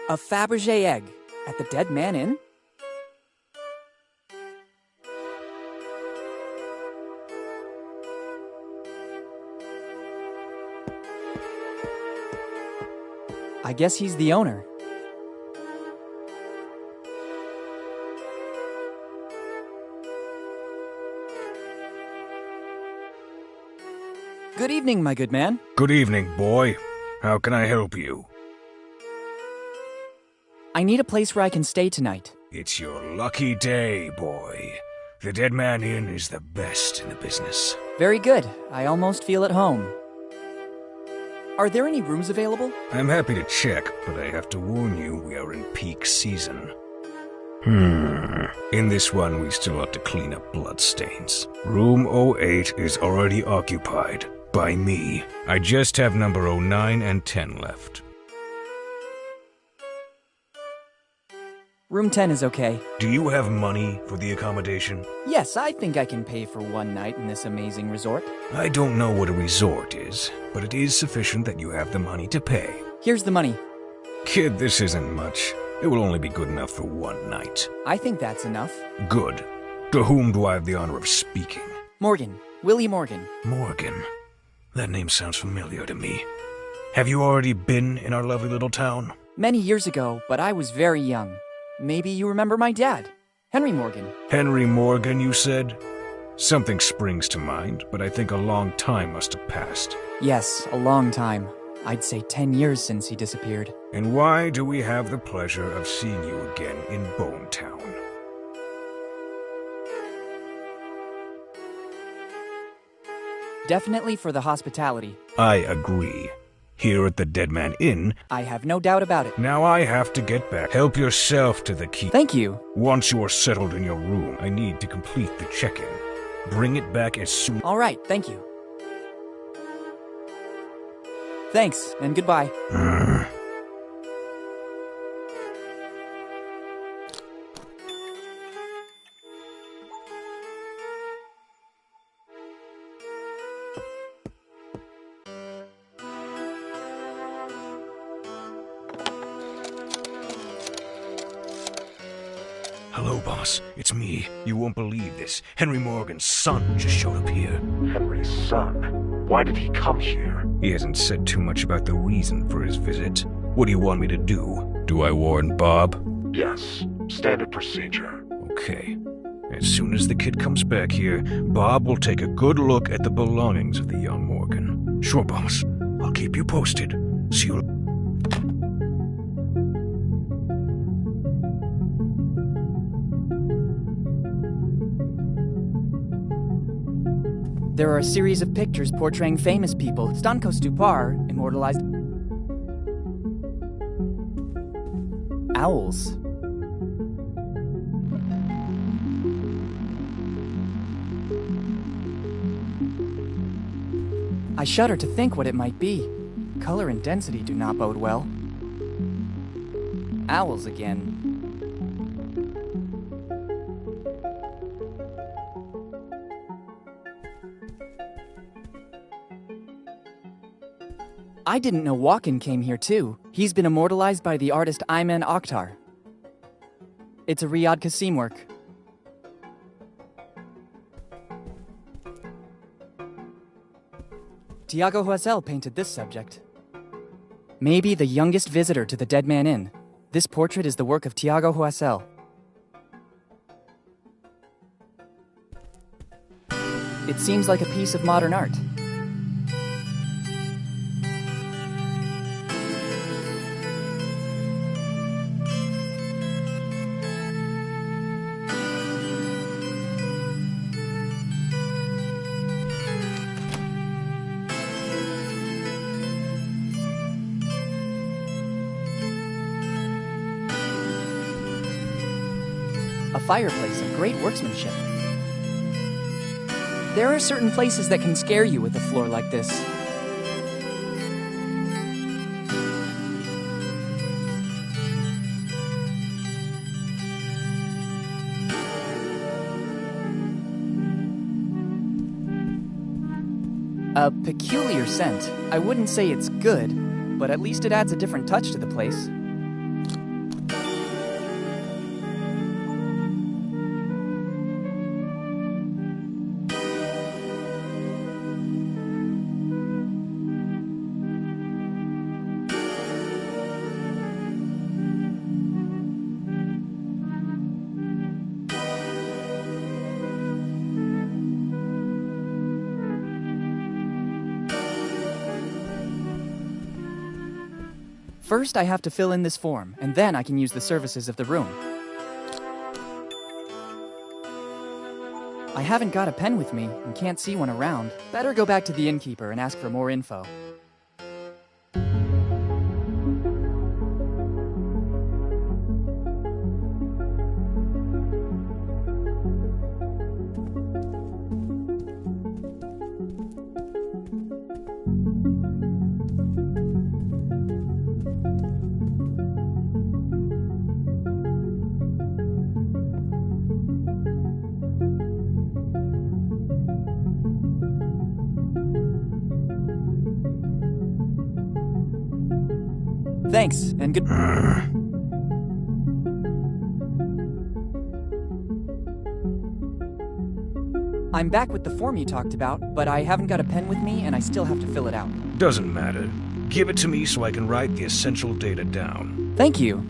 A Fabergé egg at the Dead Man Inn? I guess he's the owner. Good evening, my good man. Good evening, boy. How can I help you? I need a place where I can stay tonight. It's your lucky day, boy. The Dead Man Inn is the best in the business. Very good. I almost feel at home. Are there any rooms available? I'm happy to check, but I have to warn you, we are in peak season. In this one, we still have to clean up bloodstains. Room 08 is already occupied. By me. I just have number 09 and 10 left. Room 10 is okay. Do you have money for the accommodation? Yes, I think I can pay for one night in this amazing resort. I don't know what a resort is, but it is sufficient that you have the money to pay. Here's the money. Kid, this isn't much. It will only be good enough for one night. I think that's enough. Good. To whom do I have the honor of speaking? Morgan. Willy Morgan. Morgan. That name sounds familiar to me. Have you already been in our lovely little town? Many years ago, but I was very young. Maybe you remember my dad, Henry Morgan. Henry Morgan, you said? Something springs to mind, but I think a long time must have passed. Yes, a long time. I'd say 10 years since he disappeared. And why do we have the pleasure of seeing you again in Bone Town? Definitely for the hospitality. I agree. Here at the Dead Man Inn, I have no doubt about it. now I have to get back. Help yourself to the key. Thank you. Once you are settled in your room, I need to complete the check-in. Bring it back as soon. All right, thank you. Thanks, and goodbye. Hello, boss. It's me. You won't believe this. Henry Morgan's son just showed up here. Henry's son? Why did he come here? He hasn't said too much about the reason for his visit. What do you want me to do? Do I warn Bob? Yes, standard procedure. Okay. As soon as the kid comes back here, Bob will take a good look at the belongings of the young Morgan. Sure, boss. I'll keep you posted. See you. There are a series of pictures portraying famous people. Stanko Stupar immortalized owls. I shudder to think what it might be. Color and density do not bode well. Owls again. I didn't know Walken came here too. He's been immortalized by the artist Ayman Akhtar. It's a Riyadh Qasim work. Tiago Huesel painted this subject. Maybe the youngest visitor to the Dead Man Inn. This portrait is the work of Tiago Huesel. It seems like a piece of modern art. A fireplace of great workmanship. There are certain places that can scare you with a floor like this. A peculiar scent. I wouldn't say it's good, but at least it adds a different touch to the place. First, I have to fill in this form, and then I can use the services of the room. I haven't got a pen with me and can't see one around. Better go back to the innkeeper and ask for more info. Thanks, and good. I'm back with the form you talked about, but I haven't got a pen with me and I still have to fill it out. Doesn't matter. Give it to me so I can write the essential data down. Thank you.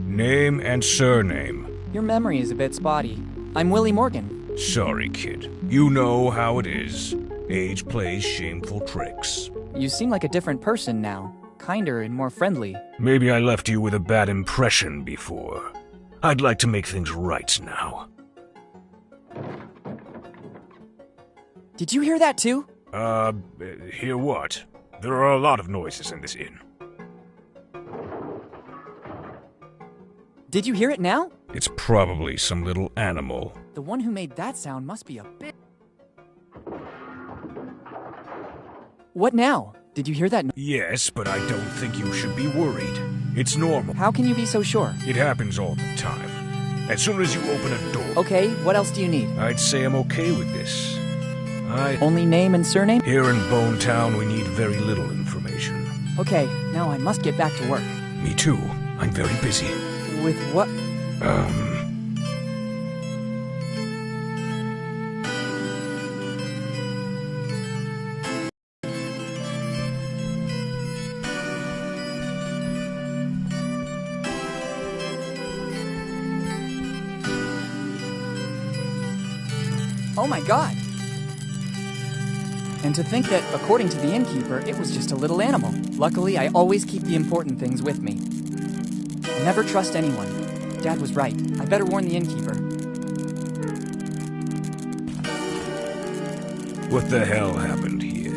Name and surname. Your memory is a bit spotty. I'm Willy Morgan. Sorry, kid. You know how it is. Age plays shameful tricks. You seem like a different person now. Kinder and more friendly. Maybe I left you with a bad impression before. I'd like to make things right now. Did you hear that too? Hear what? There are a lot of noises in this inn. Did you hear it now? It's probably some little animal. The one who made that sound must be a bit... What now? Did you hear that? Yes, but I don't think you should be worried. It's normal. How can you be so sure? It happens all the time. As soon as you open a door... Okay, what else do you need? I'd say I'm okay with this. Only name and surname? Here in Bone Town, we need very little information. Okay, now I must get back to work. Me too. I'm very busy. With what? Oh my god! And to think that, according to the innkeeper, it was just a little animal. Luckily, I always keep the important things with me. Never trust anyone. Dad was right. I better warn the innkeeper. What the hell happened here?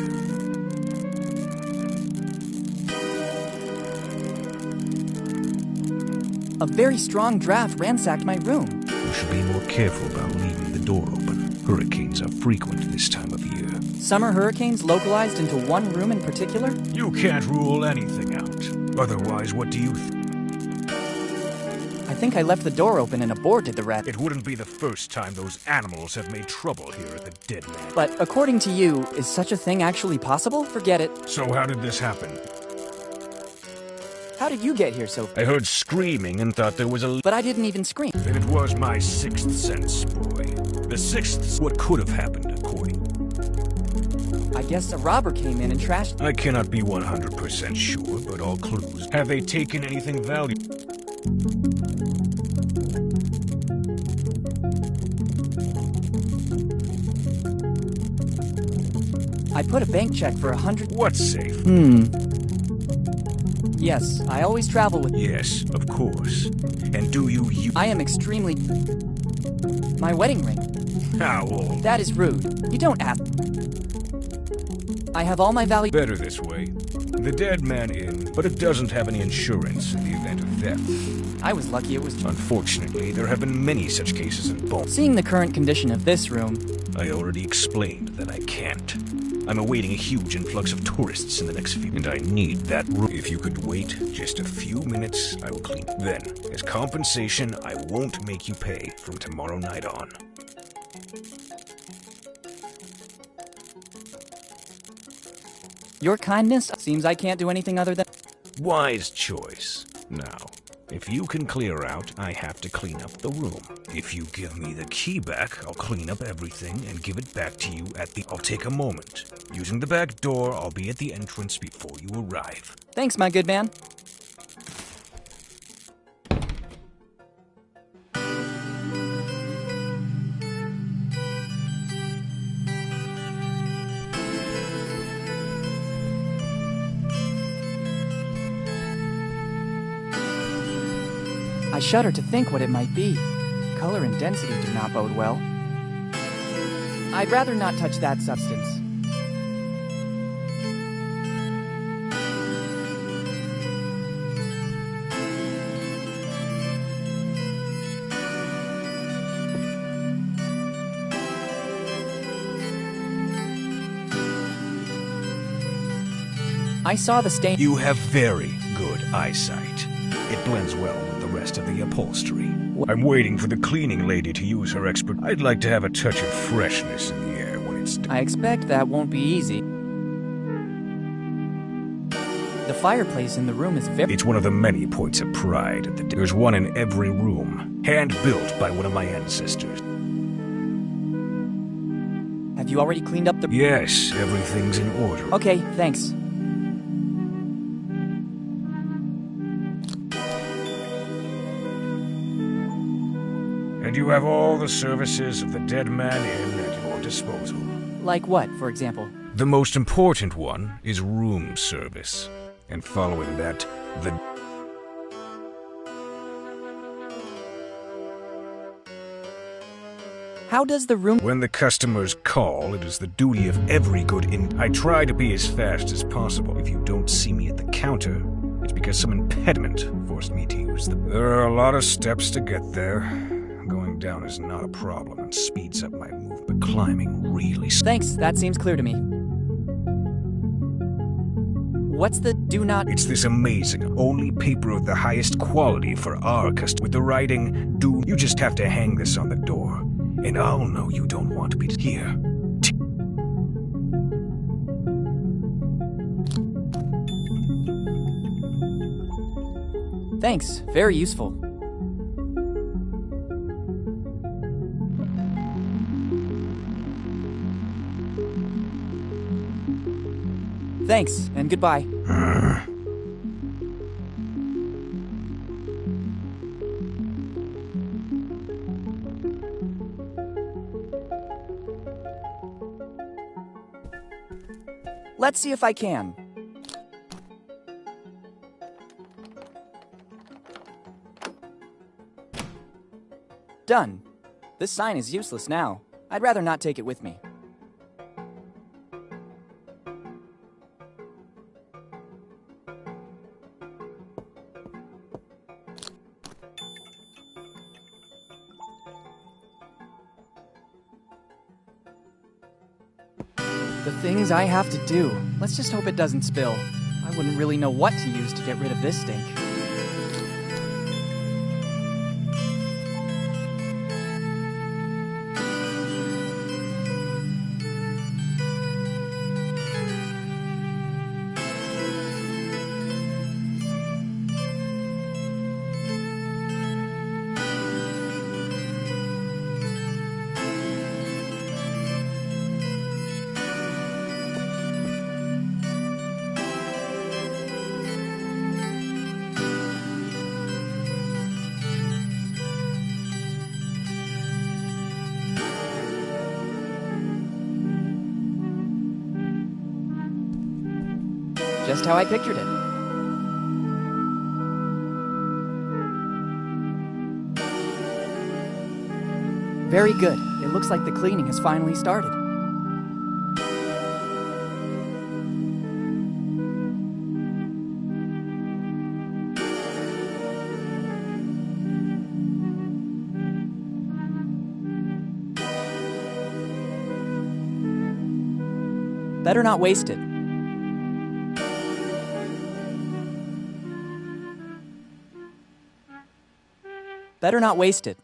A very strong draft ransacked my room. You should be more careful about leaving the door open. Hurricanes are frequent this time of year. Summer hurricanes localized into one room in particular? You can't rule anything out. Otherwise, what do you think? I think I left the door open and a boar did the rest. It wouldn't be the first time those animals have made trouble here at the Dead Man. But according to you, is such a thing actually possible? Forget it. So how did this happen? How did you get here so... I heard screaming and thought there was a... But I didn't even scream. Then it was my sixth sense, boy. The sixth... What could have happened, according... I guess a robber came in and trashed... I cannot be 100% sure, but all clues... Have they taken anything valuable? I put a bank check for 100... What's safe? Yes, I always travel with... Yes, of course. And do you... I am extremely... My wedding ring. How old? That is rude. You don't ask... I have all my value... Better this way. The Dead Man Inn, but it doesn't have any insurance in the event of theft. I was lucky it was... Unfortunately, there have been many such cases in Bone. Seeing the current condition of this room... I already explained that I can't. I'm awaiting a huge influx of tourists in the next few... And I need that room. If you could wait just a few minutes, I will clean. Then, as compensation, I won't make you pay from tomorrow night on. Your kindness seems I can't do anything other than... Wise choice. Now, if you can clear out, I have to clean up the room. If you give me the key back, I'll clean up everything and give it back to you at the... I'll take a moment. Using the back door, I'll be at the entrance before you arrive. Thanks, my good man. I shudder to think what it might be. Color and density do not bode well. I'd rather not touch that substance. I saw the stain. You have very good eyesight. It blends well with the rest of the upholstery. I'm waiting for the cleaning lady to use her expert. I'd like to have a touch of freshness in the air when it's done. I expect that won't be easy. The fireplace in the room is very... It's one of the many points of pride at the... There's one in every room, hand-built by one of my ancestors. Have you already cleaned up the... Yes, everything's in order. Okay, thanks. And you have all the services of the dead man in at your disposal. Like what, for example? The most important one is room service. And following that, the... How does the room... When the customers call, it is the duty of every good I try to be as fast as possible. If you don't see me at the counter, it's because some impediment forced me to use them. There are a lot of steps to get there. Going down is not a problem and speeds up my move, but climbing really... Thanks, that seems clear to me. What's the do not... It's this amazing, only paper of the highest quality for our custom. With the writing, do... You just have to hang this on the door, and I'll know you don't want to be here. Thanks, very useful. Thanks, and goodbye. Let's see if I can. Done. This sign is useless now. I'd rather not take it with me. The things I have to do. Let's just hope it doesn't spill. I wouldn't really know what to use to get rid of this stink. Just how I pictured it. Very good. It looks like the cleaning has finally started. Better not waste it. Better not waste it.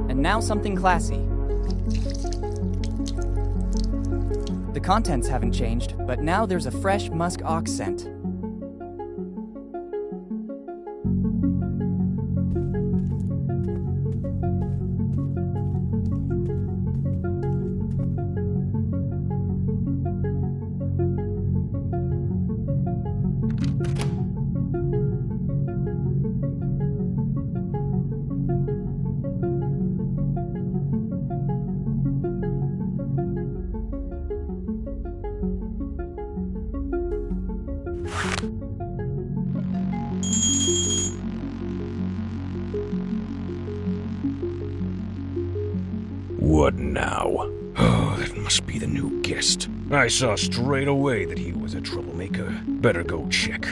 And now something classy. The contents haven't changed, but now there's a fresh musk ox scent. must be the new guest. I saw straight away that he was a troublemaker. Better go check.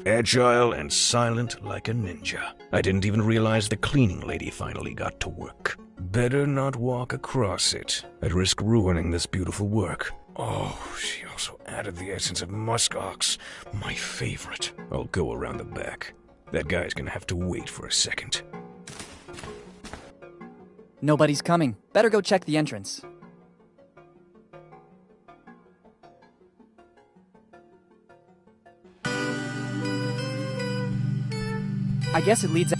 Agile and silent like a ninja. I didn't even realize the cleaning lady finally got to work. Better not walk across it. I'd risk ruining this beautiful work. Oh, she also added the essence of muskox, my favorite. I'll go around the back. That guy's gonna have to wait for a second. Nobody's coming. Better go check the entrance. I guess it leads...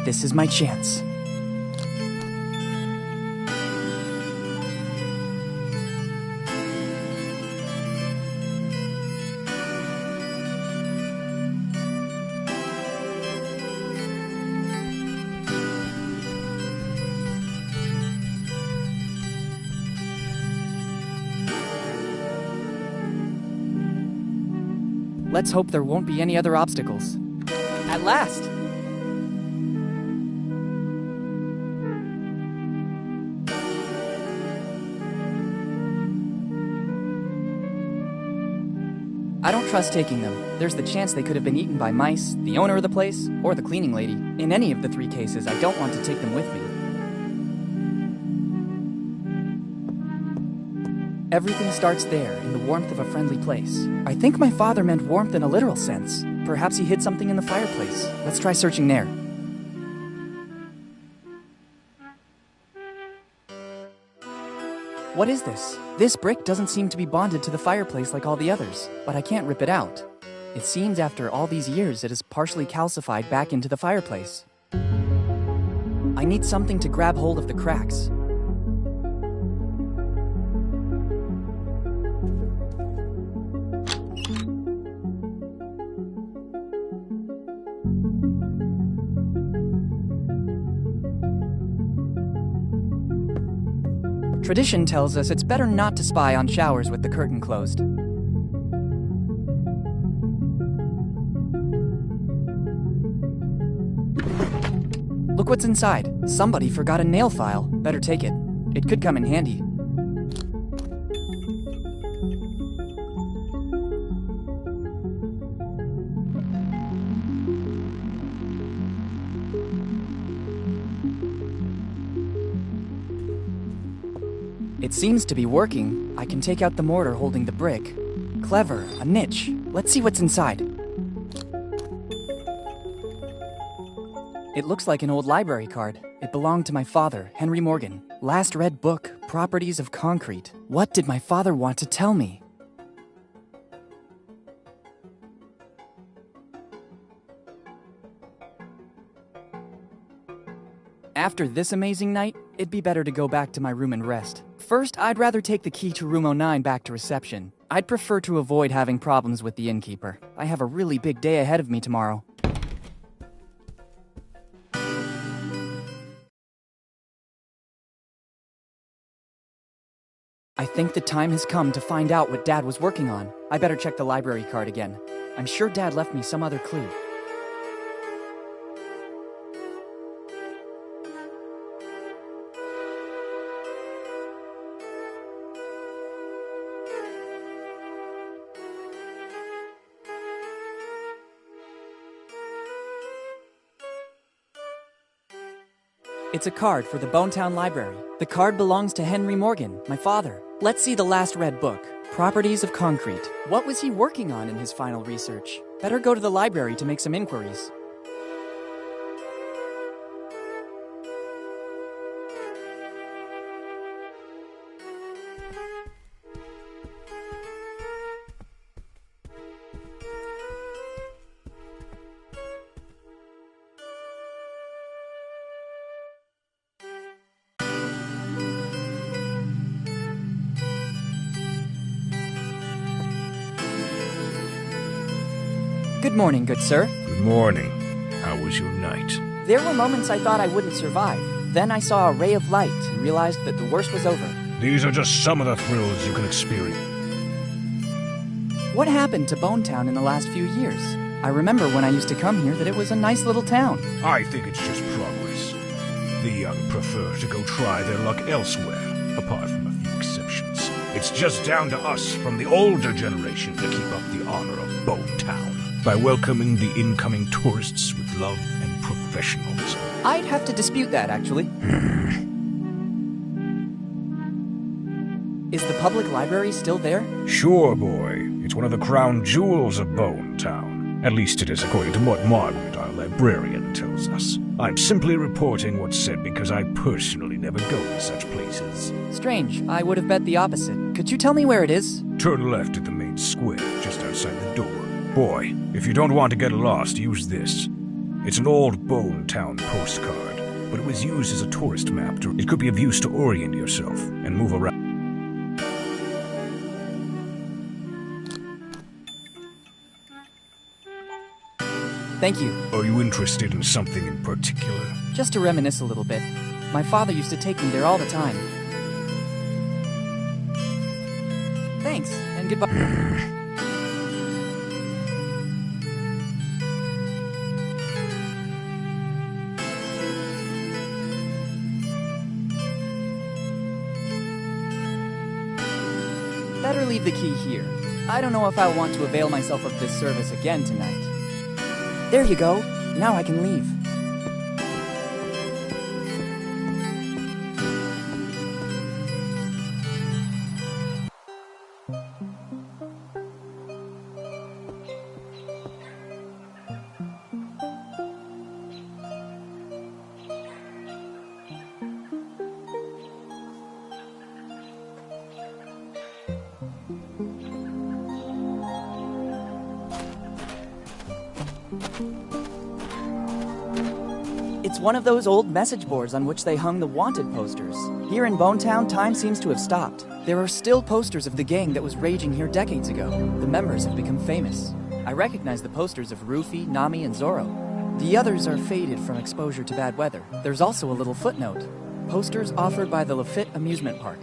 This is my chance. Let's hope there won't be any other obstacles. At last! I don't trust taking them. There's the chance they could have been eaten by mice, the owner of the place, or the cleaning lady. In any of the 3 cases, I don't want to take them with me. Everything starts there, in the warmth of a friendly place. I think my father meant warmth in a literal sense. Perhaps he hid something in the fireplace. Let's try searching there. What is this? This brick doesn't seem to be bonded to the fireplace like all the others, but I can't rip it out. It seems after all these years it is partially calcified back into the fireplace. I need something to grab hold of the cracks. Tradition tells us it's better not to spy on showers with the curtain closed. Look what's inside. Somebody forgot a nail file. Better take it. It could come in handy. It seems to be working. I can take out the mortar holding the brick. Clever, a niche. Let's see what's inside. It looks like an old library card. It belonged to my father, Henry Morgan. Last read book, Properties of Concrete. What did my father want to tell me? After this amazing night, it'd be better to go back to my room and rest. First, I'd rather take the key to room 09 back to reception. I'd prefer to avoid having problems with the innkeeper. I have a really big day ahead of me tomorrow. I think the time has come to find out what Dad was working on. I better check the library card again. I'm sure Dad left me some other clue. It's a card for the Bonetown Library. The card belongs to Henry Morgan, my father. Let's see the last read book, Properties of Concrete. What was he working on in his final research? Better go to the library to make some inquiries. Good morning, good sir. Good morning. How was your night? There were moments I thought I wouldn't survive. Then I saw a ray of light and realized that the worst was over. These are just some of the thrills you can experience. What happened to Bone Town in the last few years? I remember when I used to come here that it was a nice little town. I think it's just progress. The young prefer to go try their luck elsewhere, apart from a few exceptions. It's just down to us from the older generation to keep up the honor of Bone Town by welcoming the incoming tourists with love and professionalism. I'd have to dispute that, actually. Is the public library still there? Sure, boy. It's one of the crown jewels of Bone Town. At least it is according to what Margaret, our librarian, tells us. I'm simply reporting what's said because I personally never go to such places. Strange. I would have bet the opposite. Could you tell me where it is? Turn left at the main square, just outside the door. Boy, if you don't want to get lost, use this. It's an old Bone Town postcard, but it was used as a tourist map. It could be of use to orient yourself and move around. Thank you. Are you interested in something in particular? Just to reminisce a little bit. My father used to take me there all the time. Thanks, and goodbye. Better leave the key here. I don't know if I want to avail myself of this service again tonight. There you go. Now I can leave. It's one of those old message boards on which they hung the wanted posters. Here in Bone Town, time seems to have stopped. There are still posters of the gang that was raging here decades ago. The members have become famous. I recognize the posters of Rufy, Nami, and Zoro. The others are faded from exposure to bad weather. There's also a little footnote. Posters offered by the Lafitte Amusement Park.